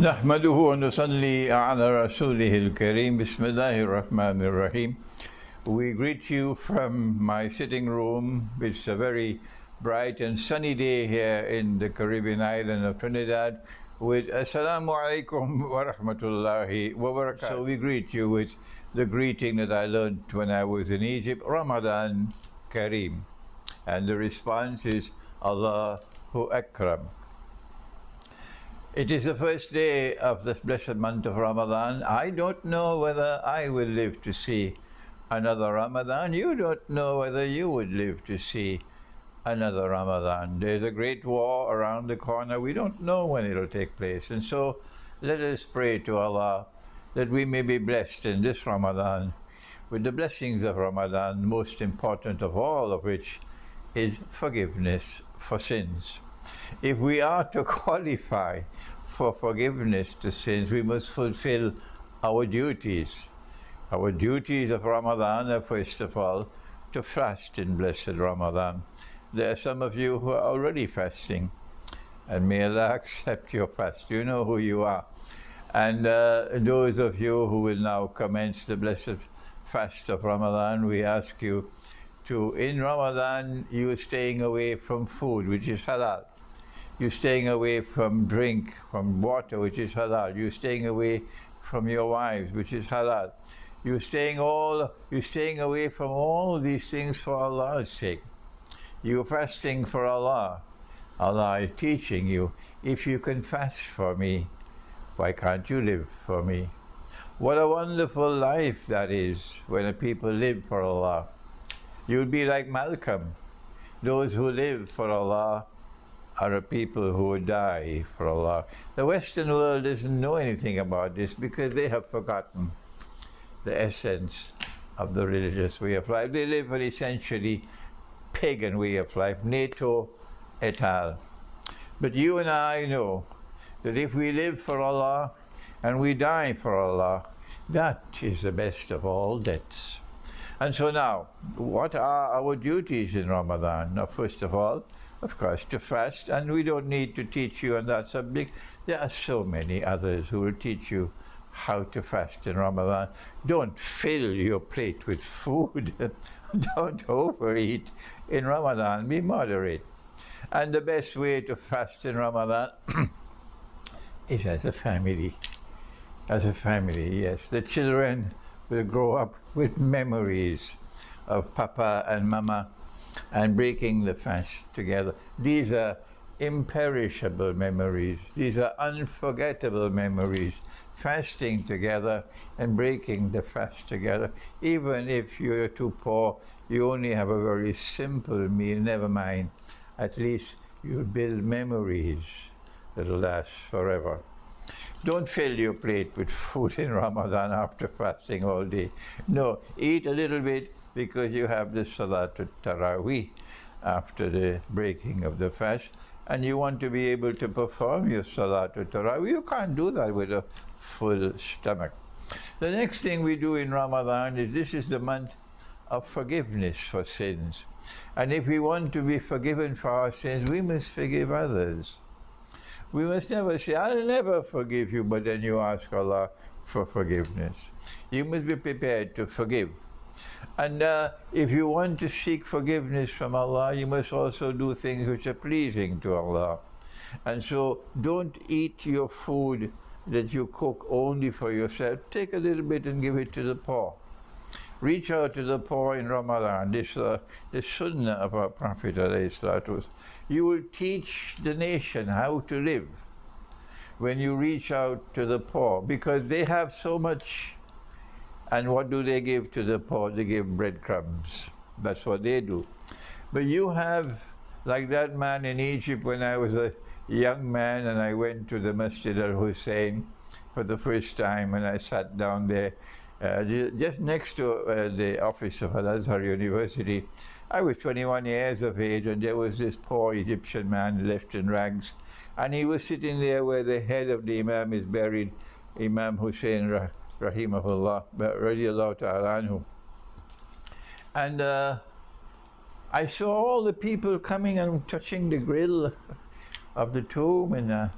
نحمده ونصلي على رسوله الكريم بسم الله الرحمن الرحيم. We greet you from my sitting room. It's a very bright and sunny day here in the Caribbean island of Trinidad with Assalamu alaikum wa rahmatullahi wa barakatuh. So we greet you with the greeting that I learned when I was in Egypt, Ramadan Kareem. And the response is Allahu Akram. It is the first day of this blessed month of Ramadan. I don't know whether I will live to see another Ramadan. You don't know whether you would live to see another Ramadan. There's a great war around the corner. We don't know when it'll take place. And so let us pray to Allah that we may be blessed in this Ramadan with the blessings of Ramadan, most important of all of which is forgiveness for sins. If we are to qualify for forgiveness to sins, we must fulfill our duties. Our duties of Ramadan are, first of all, to fast in blessed Ramadan. There are some of you who are already fasting, and may Allah accept your fast. You know who you are. And those of you who will now commence the blessed fast of Ramadan, we ask you to, in Ramadan, you are staying away from food, which is halal. You're staying away from drink, from water, which is halal. You're staying away from your wives, which is halal. You're staying away from all these things for Allah's sake. You're fasting for Allah. Allah is teaching you, if you can fast for me, why can't you live for me? What a wonderful life that is when a people live for Allah. You'll be like Malcolm. Those who live for Allah are a people who would die for Allah. The Western world doesn't know anything about this because they have forgotten the essence of the religious way of life. They live an essentially pagan way of life, NATO et al. But you and I know that if we live for Allah and we die for Allah, that is the best of all debts. And so now, what are our duties in Ramadan? Now, first of all, of course, to fast, and we don't need to teach you on that subject. There are so many others who will teach you how to fast in Ramadan. Don't fill your plate with food. Don't overeat in Ramadan. Be moderate. And the best way to fast in Ramadan is as a family. As a family, yes. The children will grow up with memories of Papa and Mama and breaking the fast together. These are imperishable memories. These are unforgettable memories. Fasting together and breaking the fast together. Even if you're too poor, you only have a very simple meal, never mind. At least you build memories that will last forever. Don't fill your plate with food in Ramadan after fasting all day. No, eat a little bit because you have the Salatul Taraweeh after the breaking of the fast, and you want to be able to perform your Salatul Taraweeh. You can't do that with a full stomach. The next thing we do in Ramadan is, this is the month of forgiveness for sins. And if we want to be forgiven for our sins, we must forgive others. We must never say, I'll never forgive you, but then you ask Allah for forgiveness. You must be prepared to forgive. And if you want to seek forgiveness from Allah, you must also do things which are pleasing to Allah. And so don't eat your food that you cook only for yourself. Take a little bit and give it to the poor. Reach out to the poor in Ramadan. This the sunnah of our Prophet ﷺ. You will teach the nation how to live when you reach out to the poor, because they have so much. And what do they give to the poor? They give breadcrumbs. That's what they do. But you have, like that man in Egypt, when I was a young man and I went to the Masjid al-Hosein for the first time, and I sat down there just next to the office of Al-Azhar University. I was 21 years of age, and there was this poor Egyptian man left in rags, and he was sitting there where the head of the Imam is buried, Imam Hussein Rahimahullah, radiallahu ta'ala anhu. And I saw all the people coming and touching the grill of the tomb, and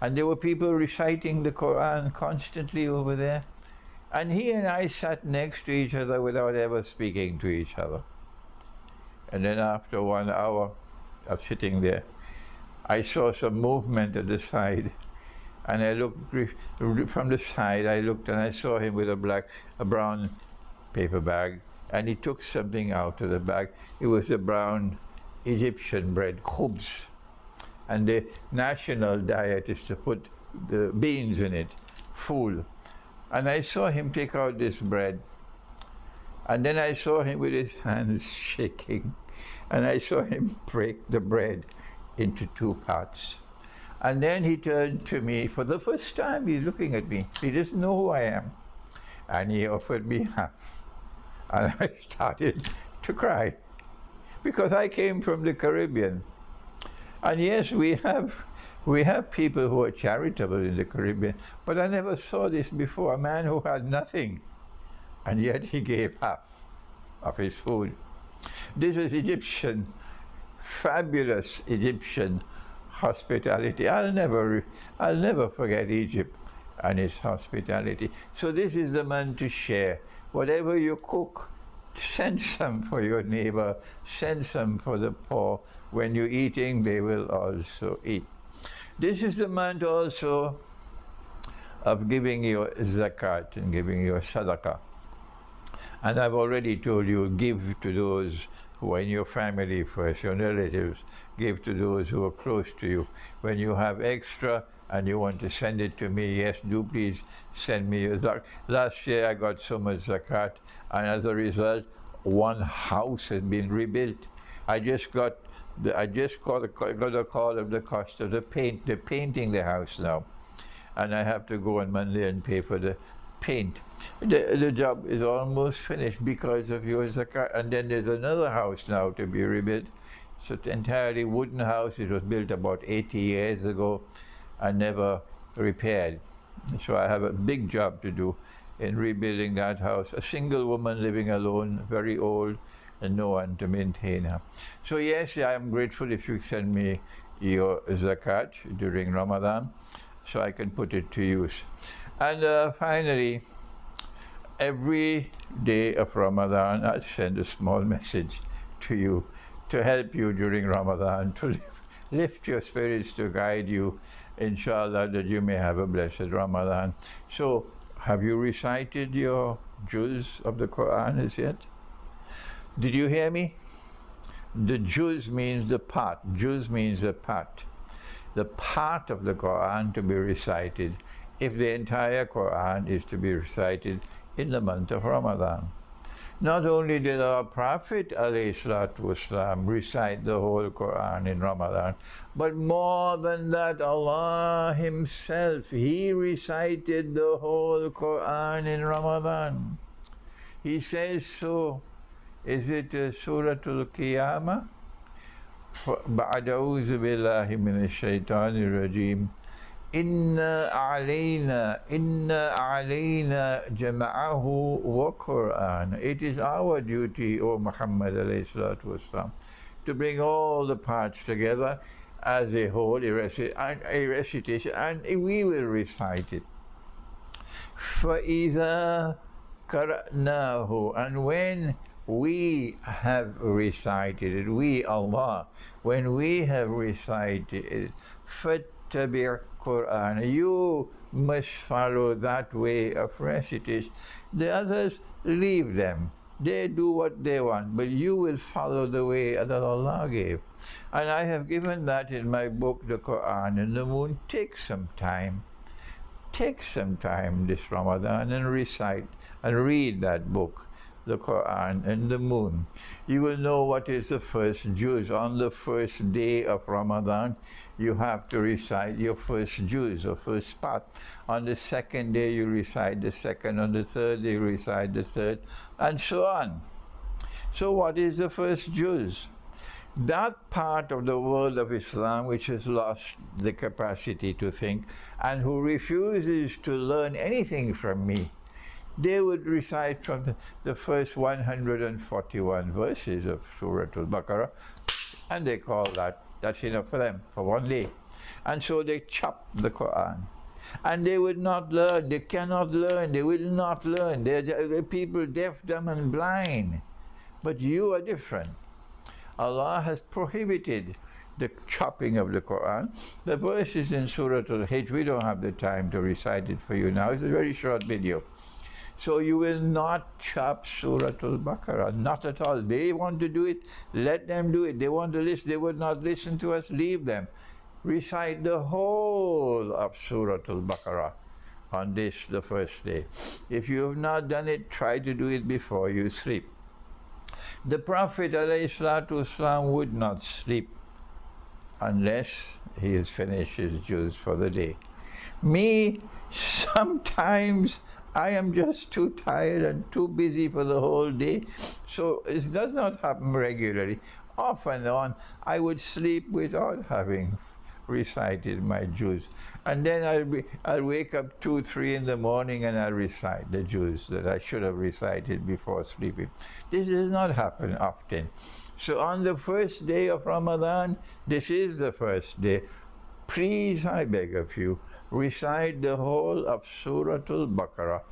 And there were people reciting the Quran constantly over there. And he and I sat next to each other without ever speaking to each other. And then after 1 hour of sitting there, I saw some movement at the side. And I looked from the side, I looked and I saw him with a brown paper bag. And he took something out of the bag. It was a brown Egyptian bread, khubz. And the national diet is to put the beans in it, full. And I saw him take out this bread. And then I saw him with his hands shaking. And I saw him break the bread into 2 parts. And then he turned to me. For the first time, he's looking at me. He doesn't know who I am. And he offered me half. And I started to cry. Because I came from the Caribbean. And yes, we have people who are charitable in the Caribbean, but I never saw this before. A man who had nothing, and yet he gave half of his food. This is Egyptian, fabulous Egyptian hospitality. I'll never forget Egypt and its hospitality. So this is the man to share. Whatever you cook, send some for your neighbor, send some for the poor. When you're eating, they will also eat. This is the month also of giving your zakat and giving your sadaqah. And I've already told you, give to those who are in your family first, your relatives. Give to those who are close to you. When you have extra and you want to send it to me, yes, do please send me your zakat. Last year I got so much zakat, and as a result, 1 house has been rebuilt. I just got a call of the cost of the painting the house now. And I have to go on Monday and pay for the paint. The job is almost finished because of your zakat. And then there's another house now to be rebuilt. So it's entirely wooden house. It was built about 80 years ago and never repaired. So I have a big job to do in rebuilding that house. A single woman living alone, very old, and no one to maintain her. So yes, I am grateful if you send me your zakat during Ramadan, so I can put it to use. And finally, every day of Ramadan, I send a small message to you to help you during Ramadan, to lift your spirits, to guide you, inshallah, that you may have a blessed Ramadan. So, have you recited your juz of the Quran as yet? Did you hear me? The juz means the part. Juz means the part. The part of the Quran to be recited, if the entire Quran is to be recited in the month of Ramadan. Not only did our Prophet ﷺ recite the whole Quran in Ramadan, but more than that, Allah Himself, He recited the whole Quran in Ramadan. He says so. Is it Surah Al-Qiyamah? بعد أعوذ بالله من الشيطان الرجيم إنا علينا جمعه وقرآن. It is our duty, O Muhammad alayhi salatu wasalam, to bring all the parts together as a whole, a recitation, and we will recite it. فَإِذَا قَرَأْنَاهُ, and when we have recited it, we, Allah, when we have recited it, فَاتَّبِعْ Quran, you must follow that way of recitation. The others, leave them. They do what they want, but you will follow the way that Allah gave. And I have given that in my book, The Quran and the Moon. Take some time this Ramadan and recite and read that book, The Quran and the Moon. You will know what is the first juz. On the first day of Ramadan, you have to recite your first juz or first part. On the second day, you recite the second. On the third day, you recite the third, and so on. So what is the first juz? That part of the world of Islam which has lost the capacity to think and who refuses to learn anything from me, they would recite from the first 141 verses of Surah Al-Baqarah, and they call that's enough for them for one day. And so they chop the Quran. And they would not learn, they cannot learn, they will not learn. They're people deaf, dumb, and blind. But you are different. Allah has prohibited the chopping of the Quran. The verse is in Surah Al-Hijr. We don't have the time to recite it for you now. It's a very short video. So you will not chop Surah Al-Baqarah, not at all. They want to do it, let them do it. They want to listen, they would not listen to us, leave them. Recite the whole of Surah Al-Baqarah on this, the first day. If you have not done it, try to do it before you sleep. The Prophet ﷺ would not sleep unless he has finished his juz for the day. Me, sometimes I am just too tired and too busy for the whole day, so it does not happen regularly. Off and on, I would sleep without having recited my juz. And then I'll wake up 2, 3 in the morning and I'll recite the juz that I should have recited before sleeping. This does not happen often. So on the first day of Ramadan, this is the first day, please, I beg of you, recite the whole of Surah Al-Baqarah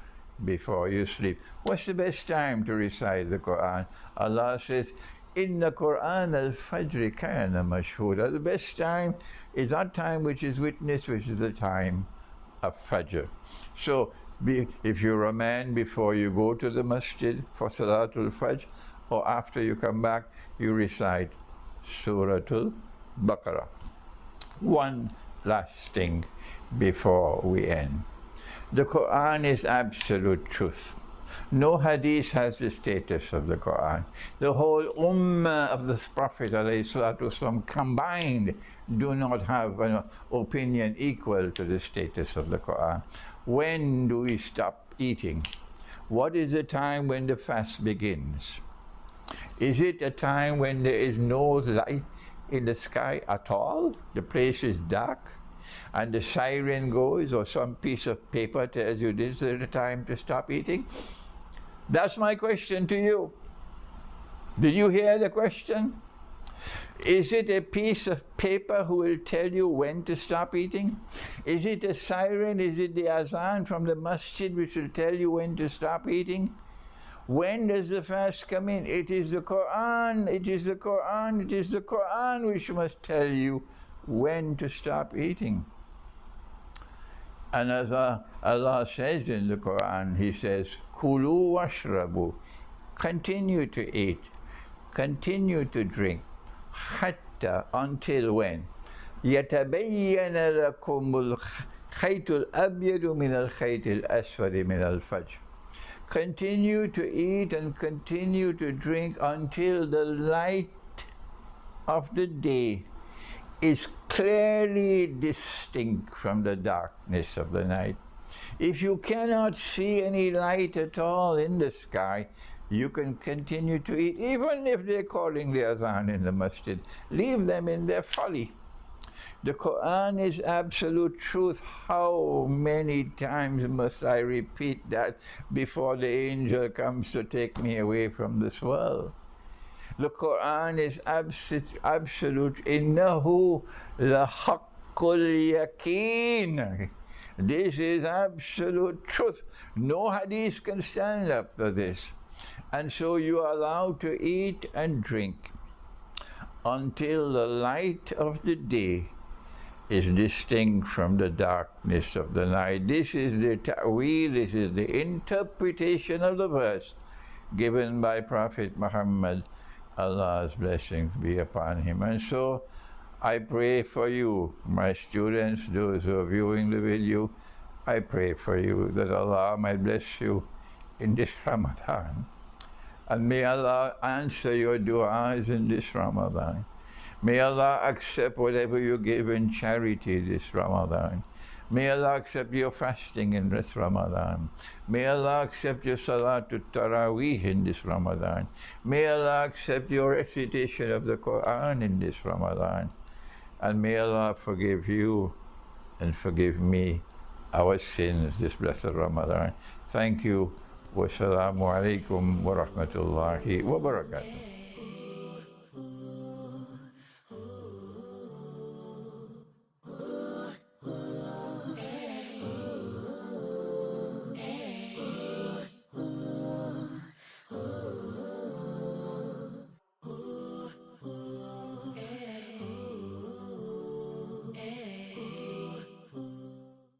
before you sleep. What's the best time to recite the Quran? Allah says, Inna Quran al-Fajr kana mashhuda. The best time is that time which is witnessed, which is the time of Fajr. So if you're a man, before you go to the masjid for Salatul Fajr, or after you come back, you recite Surah Al-Baqarah. One last thing before we end. The Quran is absolute truth. No hadith has the status of the Quran. The whole ummah of the Prophet ﷺ combined do not have an opinion equal to the status of the Quran. When do we stop eating? What is the time when the fast begins? Is it a time when there is no light in the sky at all? The place is dark and the siren goes, or some piece of paper tells you this is the time to stop eating? That's my question to you. Did you hear the question? Is it a piece of paper who will tell you when to stop eating? Is it a siren? Is it the azan from the masjid which will tell you when to stop eating? When does the fast come in? It is the Quran, it is the Quran, it is the Quran which must tell you when to stop eating. And as Allah says in the Quran, He says, Kulu washrabu, continue to eat, continue to drink, hatta, until when? يَتَبَيَّنَ لَكُمُ الْخَيْطُ الْأَبْيَضُ مِنَ الْخَيْطِ الْأَسْوَدِ مِنَ الْفَجْرِ. Continue to eat and continue to drink until the light of the day is clearly distinct from the darkness of the night. If you cannot see any light at all in the sky, you can continue to eat, even if they're calling the azan in the masjid. Leave them in their folly. The Quran is absolute truth. How many times must I repeat that before the angel comes to take me away from this world? The Quran is absolute. Innahu lahaqqul yaqeen. This is absolute truth. No hadith can stand up to this. And so you are allowed to eat and drink until the light of the day is distinct from the darkness of the night. This is the ta'weel, this is the interpretation of the verse given by Prophet Muhammad, Allah's blessings be upon him. And so I pray for you, my students, those who are viewing the video, I pray for you that Allah might bless you in this Ramadan. And may Allah answer your du'as in this Ramadan. May Allah accept whatever you give in charity this Ramadan. May Allah accept your fasting in this Ramadan. May Allah accept your Salatul Taraweeh in this Ramadan. May Allah accept your recitation of the Quran in this Ramadan. And may Allah forgive you and forgive me our sins this blessed Ramadan. Thank you. Wassalamu alaikum wa rahmatullahi wa barakatuh.